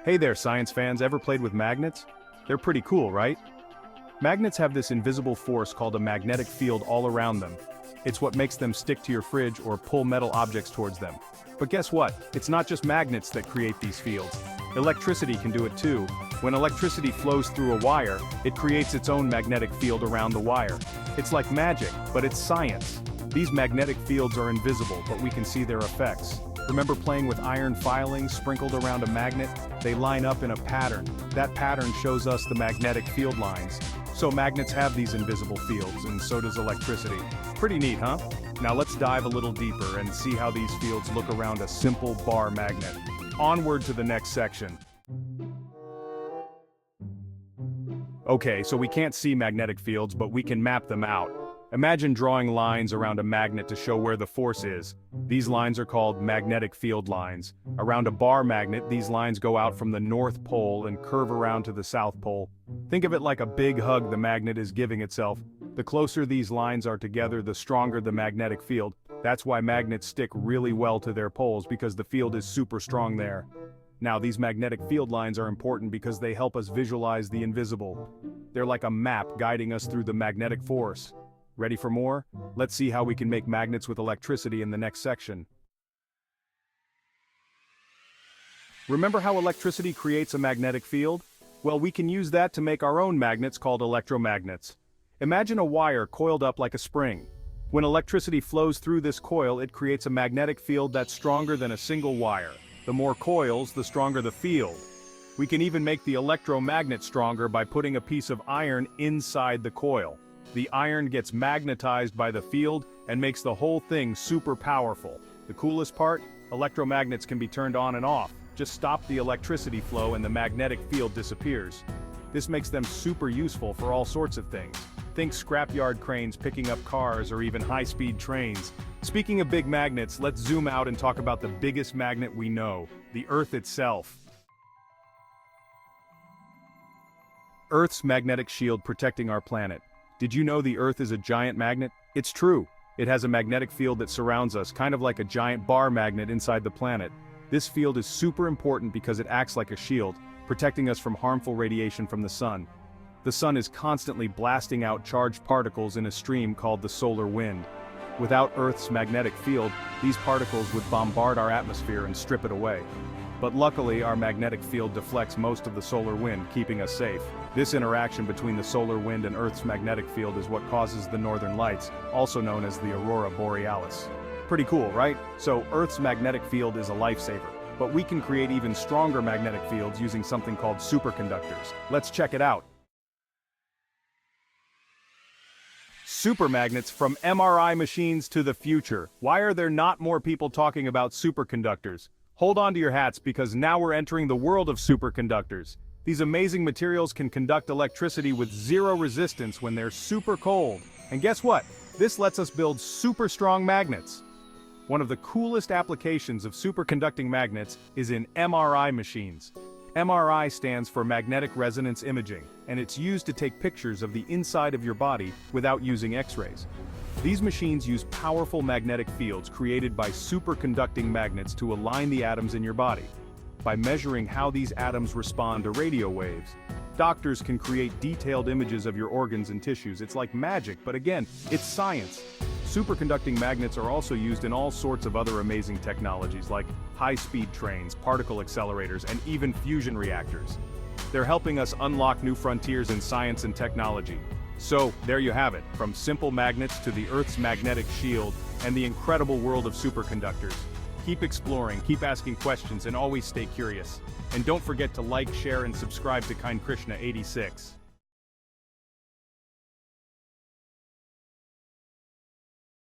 Hey there, science fans, ever played with magnets? They're pretty cool, right? Magnets have this invisible force called a magnetic field all around them. It's what makes them stick to your fridge or pull metal objects towards them. But guess what? It's not just magnets that create these fields. Electricity can do it too. When electricity flows through a wire, it creates its own magnetic field around the wire. It's like magic, but it's science. These magnetic fields are invisible, but we can see their effects. Remember playing with iron filings sprinkled around a magnet? They line up in a pattern. That pattern shows us the magnetic field lines. So magnets have these invisible fields, and so does electricity. Pretty neat, huh? Now let's dive a little deeper and see how these fields look around a simple bar magnet. Onward to the next section. Okay, so we can't see magnetic fields, but we can map them out. Imagine drawing lines around a magnet to show where the force is. These lines are called magnetic field lines. Around a bar magnet, these lines go out from the North Pole and curve around to the South Pole. Think of it like a big hug the magnet is giving itself. The closer these lines are together, the stronger the magnetic field. That's why magnets stick really well to their poles, because the field is super strong there. Now, these magnetic field lines are important because they help us visualize the invisible. They're like a map guiding us through the magnetic force. Ready for more? Let's see how we can make magnets with electricity in the next section. Remember how electricity creates a magnetic field? Well, we can use that to make our own magnets called electromagnets. Imagine a wire coiled up like a spring. When electricity flows through this coil, it creates a magnetic field that's stronger than a single wire. The more coils, the stronger the field. We can even make the electromagnet stronger by putting a piece of iron inside the coil. The iron gets magnetized by the field and makes the whole thing super powerful. The coolest part? Electromagnets can be turned on and off. Just stop the electricity flow and the magnetic field disappears. This makes them super useful for all sorts of things. Think scrapyard cranes picking up cars or even high-speed trains. Speaking of big magnets, let's zoom out and talk about the biggest magnet we know, the Earth itself. Earth's magnetic shield protecting our planet. Did you know the Earth is a giant magnet? It's true. It has a magnetic field that surrounds us, kind of like a giant bar magnet inside the planet. This field is super important because it acts like a shield, protecting us from harmful radiation from the sun. The sun is constantly blasting out charged particles in a stream called the solar wind. Without Earth's magnetic field, these particles would bombard our atmosphere and strip it away. But luckily, our magnetic field deflects most of the solar wind, keeping us safe. This interaction between the solar wind and Earth's magnetic field is what causes the northern lights, also known as the aurora borealis. Pretty cool, right? So Earth's magnetic field is a lifesaver, but we can create even stronger magnetic fields using something called superconductors. Let's check it out. Supermagnets from MRI machines to the future. Why are there not more people talking about superconductors? Hold on to your hats because now we're entering the world of superconductors. These amazing materials can conduct electricity with zero resistance when they're super cold. And guess what? This lets us build super strong magnets. One of the coolest applications of superconducting magnets is in MRI machines. MRI stands for magnetic resonance imaging, and it's used to take pictures of the inside of your body without using X-rays. These machines use powerful magnetic fields created by superconducting magnets to align the atoms in your body. By measuring how these atoms respond to radio waves, doctors can create detailed images of your organs and tissues. It's like magic, but again, it's science. Superconducting magnets are also used in all sorts of other amazing technologies like high-speed trains, particle accelerators, and even fusion reactors. They're helping us unlock new frontiers in science and technology. So, there you have it, from simple magnets to the Earth's magnetic shield and the incredible world of superconductors. Keep exploring, keep asking questions, and always stay curious. And don't forget to like, share, and subscribe to Kind Krishna 86.